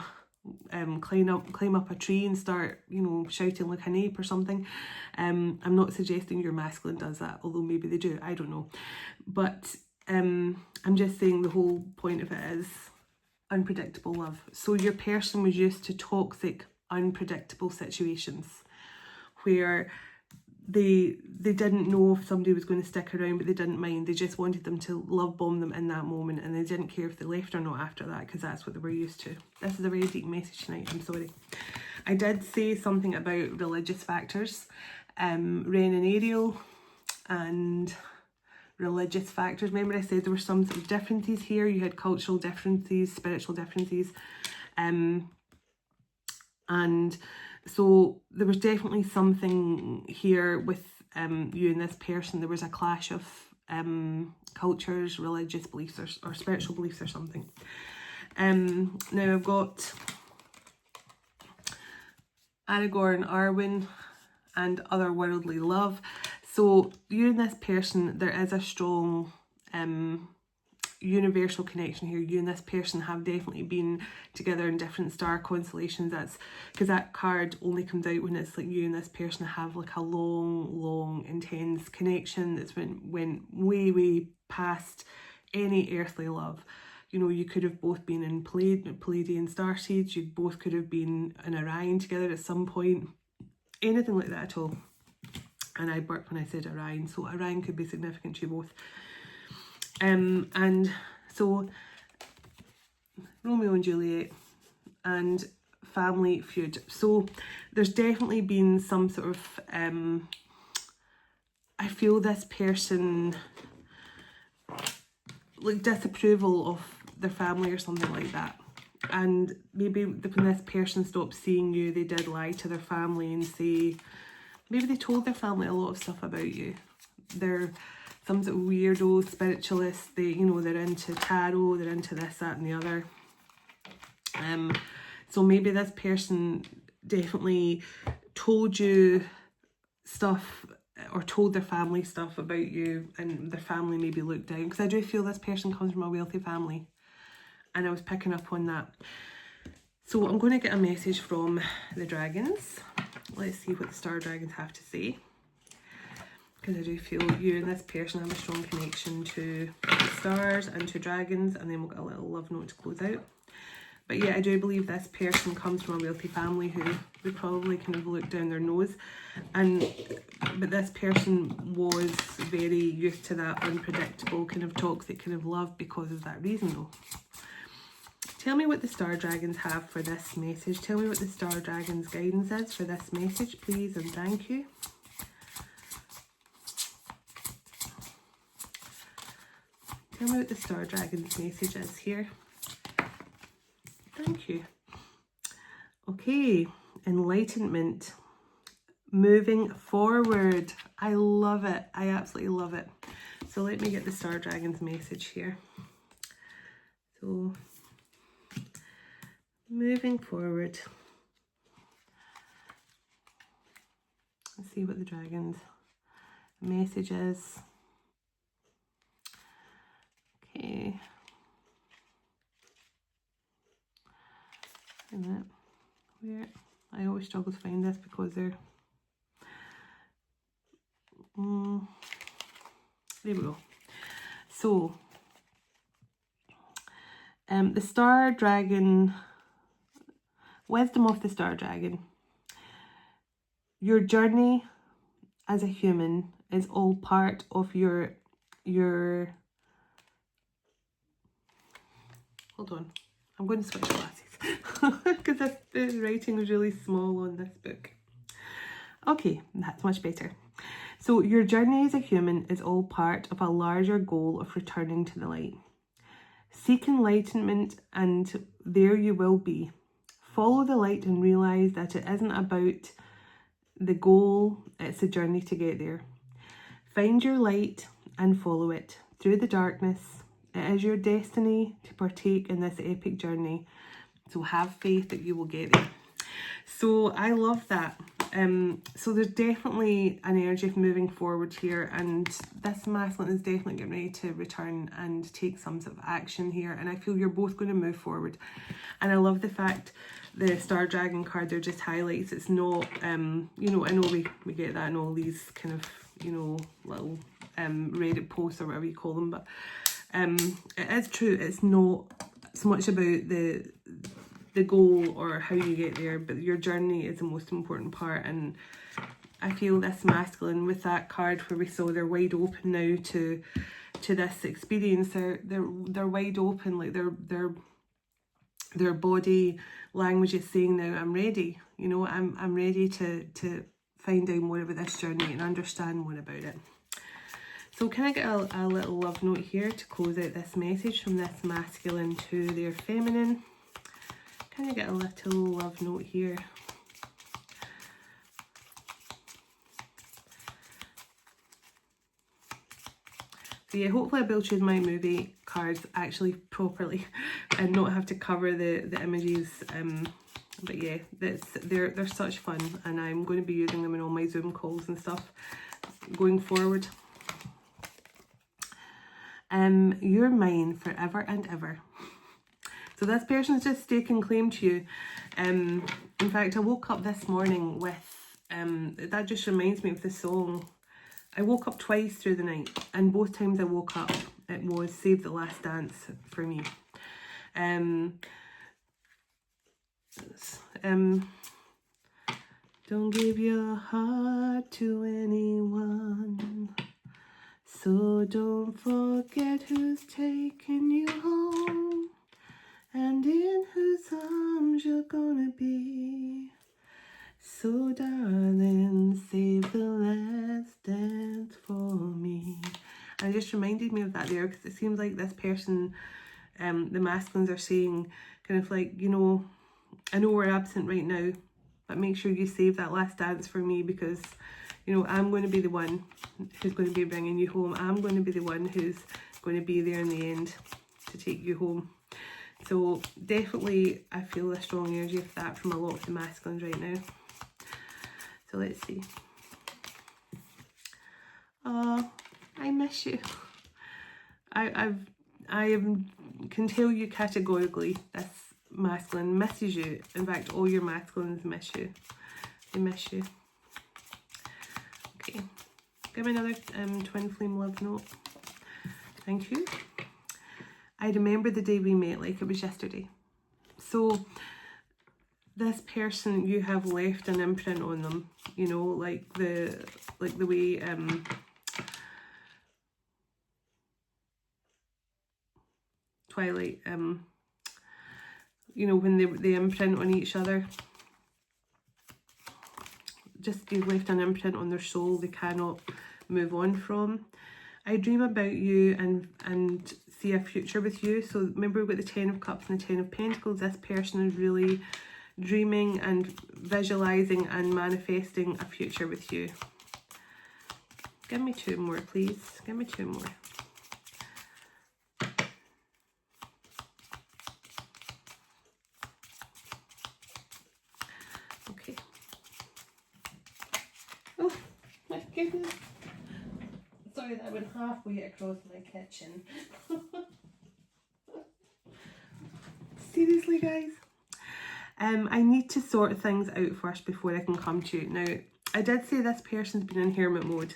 climb up a tree and start, you know, shouting like an ape or something. I'm not suggesting your masculine does that, although maybe they do, I don't know. But I'm just saying the whole point of it is unpredictable love. So your person was used to toxic, unpredictable situations where they didn't know if somebody was going to stick around, but they didn't mind. They just wanted them to love bomb them in that moment, and they didn't care if they left or not after that, because that's what they were used to. This is a very deep message tonight, I'm sorry. I did say something about religious factors, Ren and Ariel, and religious factors. Remember I said there were some sort of differences here. You had cultural differences, spiritual differences, and so there was definitely something here with you and this person. There was a clash of cultures, religious beliefs, or spiritual beliefs or something. Now I've got Aragorn, Arwen, and otherworldly love. So you and this person, there is a strong universal connection here. You and this person have definitely been together in different star constellations. That's because that card only comes out when it's like you and this person have like a long intense connection that's went way past any earthly love. You know, you could have both been in Pleiadian starseeds, you both could have been in Orion together at some point, anything like that at all. And I burped when I said Orion, so Orion could be significant to you both. And so Romeo and Juliet and family feud. So there's definitely been some sort of I feel this person like disapproval of their family or something like that. And maybe when this person stopped seeing you, they did lie to their family and say, maybe they told their family a lot of stuff about you. They're some sort of weirdo spiritualist. They, you know, they're into tarot, they're into this, that, and the other. So maybe this person definitely told you stuff or told their family stuff about you, and their family maybe looked down. Because I do feel this person comes from a wealthy family, and I was picking up on that. So I'm going to get a message from the dragons. Let's see what the star dragons have to say. Because I do feel you and this person have a strong connection to the stars and to dragons, and then we'll get a little love note to close out. But yeah, I do believe this person comes from a wealthy family who would probably kind of look down their nose, but this person was very used to that unpredictable kind of toxic kind of love because of that reason though. Tell me what the star dragons have for this message. Tell me what the star dragons guidance is for this message, please, and thank you. Tell me what the Star Dragon's message is here. Thank you. Okay, enlightenment. Moving forward. I love it. I absolutely love it. So let me get the Star Dragon's message here. So, moving forward. Let's see what the dragon's message is. Okay. Wait a minute. Where? I always struggle to find this because they're... there we go. So, the Star Dragon, wisdom of the Star Dragon. Your journey as a human is all part of your hold on, I'm going to switch glasses because the writing is really small on this book. Okay, that's much better. So your journey as a human is all part of a larger goal of returning to the light. Seek enlightenment and there you will be. Follow the light and realise that it isn't about the goal, it's a journey to get there. Find your light and follow it through the darkness. It is your destiny to partake in this epic journey. So have faith that you will get there. So I love that. So there's definitely an energy of moving forward here, and this masculine is definitely getting ready to return and take some sort of action here, and I feel you're both going to move forward. And I love the fact the Star Dragon card there just highlights it's not you know, I know we get that in all these kind of, you know, little Reddit posts or whatever you call them, but it is true, it's not so much about the goal or how you get there, but your journey is the most important part. And I feel this masculine with that card where we saw they're wide open now to this experience, they're wide open, like their body language is saying now, I'm ready, you know, I'm ready to find out more about this journey and understand more about it. So can I get a little love note here to close out this message from this masculine to their feminine? Can I get a little love note here? So yeah, hopefully I'll be able to choose my movie cards actually properly and not have to cover the images. But yeah, they're such fun, and I'm going to be using them in all my Zoom calls and stuff going forward. You're mine forever and ever. So this person's just staking claim to you. In fact, I woke up this morning with, that just reminds me of the song. I woke up twice through the night, and both times I woke up, it was Save the Last Dance for me. Don't give your heart to anyone, so don't forget who's taking you home, and in whose arms you're gonna be. So darling, save the last dance for me. And it just reminded me of that there, because it seems like this person, the masculines are saying kind of like, you know, I know we're absent right now, but make sure you save that last dance for me, because, you know, I'm going to be the one who's going to be bringing you home. I'm going to be the one who's going to be there in the end to take you home. So definitely I feel a strong energy of that from a lot of the masculines right now. So let's see. Oh, I miss you. I can tell you categorically this masculine misses you. In fact, all your masculines miss you. They miss you. Okay, give me another twin flame love note. Thank you. I remember the day we met like it was yesterday. So this person, you have left an imprint on them, you know, like the way Twilight, you know, when they imprint on each other, just you've left an imprint on their soul they cannot move on from. I dream about you and see a future with you. So remember with the 10 of Cups and the 10 of Pentacles, this person is really dreaming and visualizing and manifesting a future with you. Give me 2 more, please. Give me 2 more. Okay. Oh my goodness. Sorry, that went halfway across my kitchen. Seriously, guys. I need to sort things out first before I can come to you. Now, I did say this person's been in hermit mode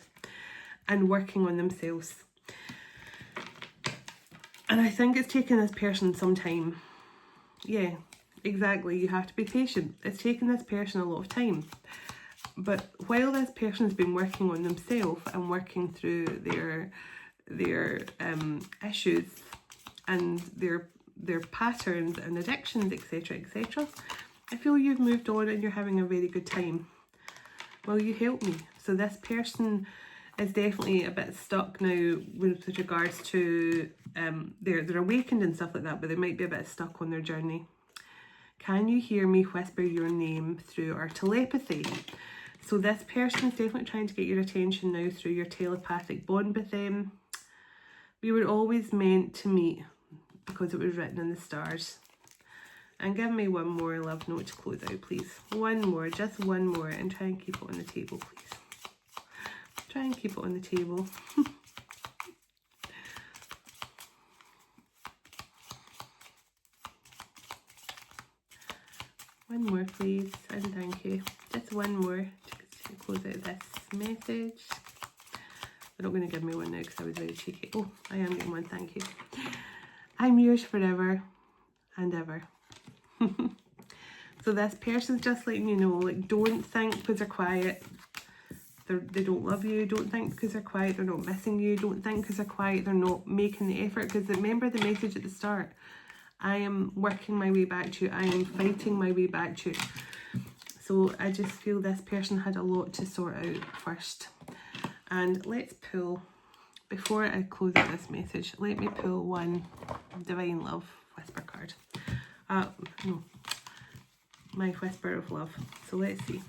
and working on themselves. And I think it's taken this person some time. Yeah, exactly. You have to be patient. It's taken this person a lot of time. But while this person's been working on themselves and working through their issues and their patterns and addictions, etc., etc., I feel you've moved on and you're having a very good time. Will you help me? So this person is definitely a bit stuck now with regards to they're awakened and stuff like that, but they might be a bit stuck on their journey. Can you hear me whisper your name through our telepathy? So this person is definitely trying to get your attention now through your telepathic bond with them. We were always meant to meet because it was written in the stars. And give me one more love note to close out, please. One more, just one more, and try and keep it on the table, please. Try and keep it on the table. One more, please, and thank you. Just one more to close out this message. They're not going to give me one now because I was very cheeky. Oh, I am getting one, thank you. I'm yours forever and ever. So this person's just letting you know, like, don't think because they're quiet they don't love you. Don't think because they're quiet they're not missing you. Don't think because they're quiet they're not making the effort, because remember the message at the start. I am working my way back to you. I am fighting my way back to you. So I just feel this person had a lot to sort out first. And let's pull, before I close out this message, let me pull one Divine Love Whisper card. No, my Whisper of Love. So let's see.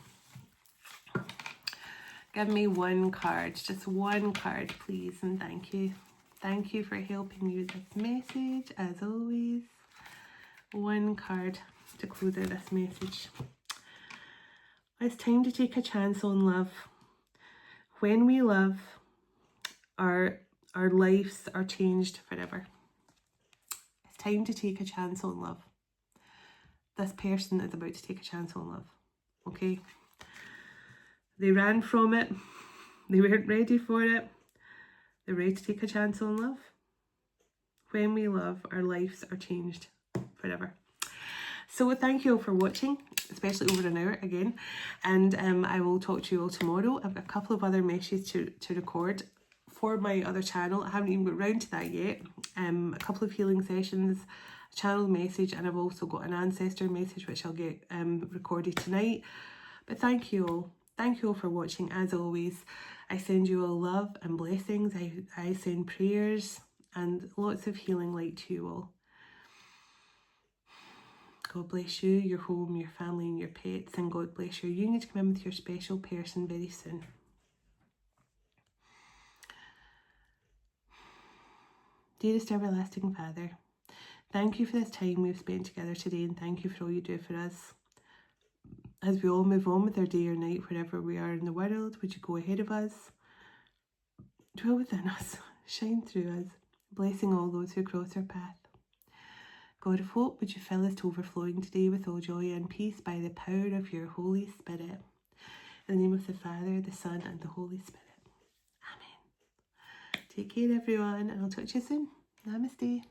Give me one card, just one card, please, and thank you. Thank you for helping me with this message, as always. One card to close out this message. It's time to take a chance on love. When we love, our lives are changed forever. It's time to take a chance on love. This person is about to take a chance on love, okay? They ran from it. They weren't ready for it. They're ready to take a chance on love. When we love, our lives are changed forever. So thank you all for watching, especially over an hour again. And I will talk to you all tomorrow. I've got a couple of other messages to record for my other channel. I haven't even got round to that yet. A couple of healing sessions, a channel message, and I've also got an ancestor message which I'll get recorded tonight. But thank you all. Thank you all for watching. As always, I send you all love and blessings. I send prayers and lots of healing light to you all. God bless you, your home, your family and your pets, and God bless your union to come in with your special person very soon. Dearest everlasting Father, thank you for this time we've spent together today, and thank you for all you do for us. As we all move on with our day or night, wherever we are in the world, would you go ahead of us? Dwell within us, shine through us, blessing all those who cross our path. God of hope, would you fill us to overflowing today with all joy and peace by the power of your Holy Spirit. In the name of the Father, the Son, and the Holy Spirit. Amen. Take care, everyone, and I'll talk to you soon. Namaste.